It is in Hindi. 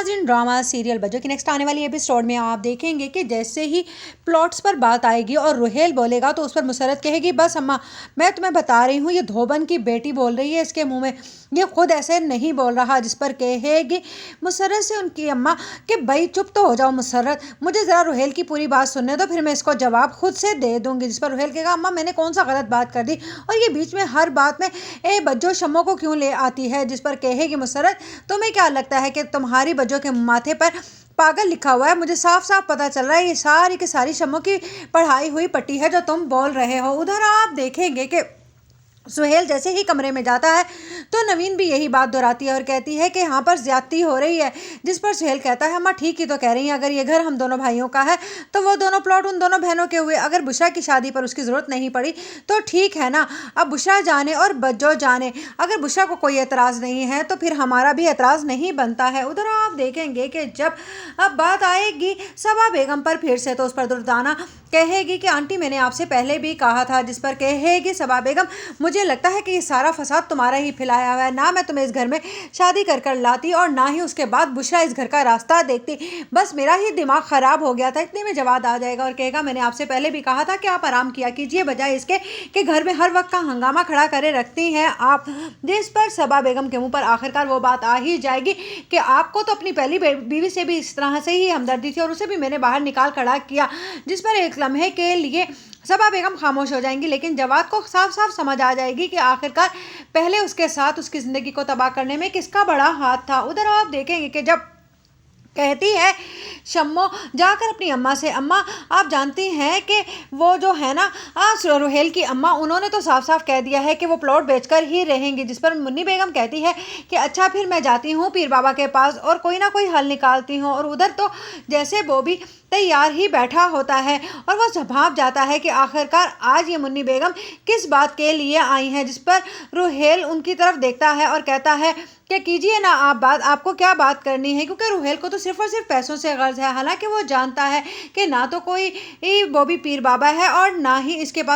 नाज़रीन, ड्रामा सीरियल बज्जो की नेक्स्ट आने वाली एपिसोड में आप देखेंगे कि जैसे ही प्लॉट्स पर बात आएगी और रुहेल बोलेगा तो उस पर मुसरत कहेगी, बस अम्मा मैं तुम्हें बता रही हूँ, ये धोबन की बेटी बोल रही है इसके मुंह में, ये खुद ऐसे नहीं बोल रहा। जिस पर कहेगी मुसरत से उनकी अम्मा कि भाई चुप तो हो जाओ मुसरत, मुझे ज़रा रुहेल की पूरी बात सुनने दो, फिर मैं इसको जवाब खुद से दे दूंगी। जिस पर रुहेल कहेगा, अम्मा मैंने कौन सा गलत बात कर दी और ये बीच में हर बात में ए बज्जो शम्मो को क्यों ले आती है। जिस पर कहेगी मुसरत, तुम्हें क्या लगता है कि तुम्हारी बज्जो के माथे पर पागल लिखा हुआ है? मुझे साफ साफ पता चल रहा है ये सारी की सारी शम्मो की पढ़ाई हुई पट्टी है जो तुम बोल रहे हो। उधर आप देखेंगे कि सुहेल जैसे ही कमरे में जाता है तो नवीन भी यही बात दोहराती है और कहती है कि यहाँ पर ज्यादती हो रही है। जिस पर सुहेल कहता है, अम्मा ठीक ही तो कह रही हैं, अगर ये घर हम दोनों भाइयों का है तो वो दोनों प्लॉट उन दोनों बहनों के हुए, अगर बुशरा की शादी पर उसकी ज़रूरत नहीं पड़ी तो ठीक है ना। अब बुशरा जाने और बज्जो जाने, अगर बुशरा को कोई एतराज़ नहीं है तो फिर हमारा भी एतराज़ नहीं बनता है। उधर आप देखेंगे कि जब अब बात आएगी सबा बेगम पर फिर से तो उस पर दुर्दाना कहेगी कि आंटी मैंने आपसे पहले भी कहा था। जिस पर कहेगी सबा बेगम, मुझे लगता है कि ये सारा फसाद तुम्हारा ही फैलाया हुआ है, ना मैं तुम्हें इस घर में शादी कर कर लाती और ना ही उसके बाद बुशरा इस घर का रास्ता देखती, बस मेरा ही दिमाग ख़राब हो गया था। इतने में जवाब आ जाएगा और कहेगा, मैंने आपसे पहले भी कहा था कि आप आराम किया कीजिए बजाय इसके कि घर में हर वक्त का हंगामा खड़ा करे रखती हैं आप। जिस पर सबा बेगम के मुँह पर आखिरकार वो बात आ ही जाएगी कि आपको तो अपनी पहली बीवी से भी इस तरह से ही हमदर्दी थी और उसे भी मैंने बाहर निकाल खड़ा किया। जिस पर एक लम्हे के लिए सबा बेगम खामोश हो जाएंगी, लेकिन जवाद को साफ साफ समझ आ जाएगी कि आखिरकार पहले उसके साथ उसकी ज़िंदगी को तबाह करने में किसका बड़ा हाथ था। उधर आप देखेंगे कि जब कहती है शम्मो जाकर अपनी अम्मा से, अम्मा आप जानती हैं कि वो जो है ना रुहेल की अम्मा, उन्होंने तो साफ साफ कह दिया है कि वो प्लॉट बेचकर ही रहेंगी। जिस पर मुन्नी बेगम कहती है कि अच्छा फिर मैं जाती हूँ पीर बाबा के पास और कोई ना कोई हल निकालती हूँ। और उधर तो जैसे बॉबी तैयार ही बैठा होता है और वो भाप जाता है कि आखिरकार आज ये मुन्नी बेगम किस बात के लिए आई हैं। जिस पर रुहेल उनकी तरफ देखता है और कहता है कि कीजिए ना आप बात, आपको क्या बात करनी है, क्योंकि रुहेल को तो सिर्फ और सिर्फ पैसों से गर्ज है। हालांकि वो जानता है कि ना तो कोई बॉबी पीर बाबा है और ना ही इसके पास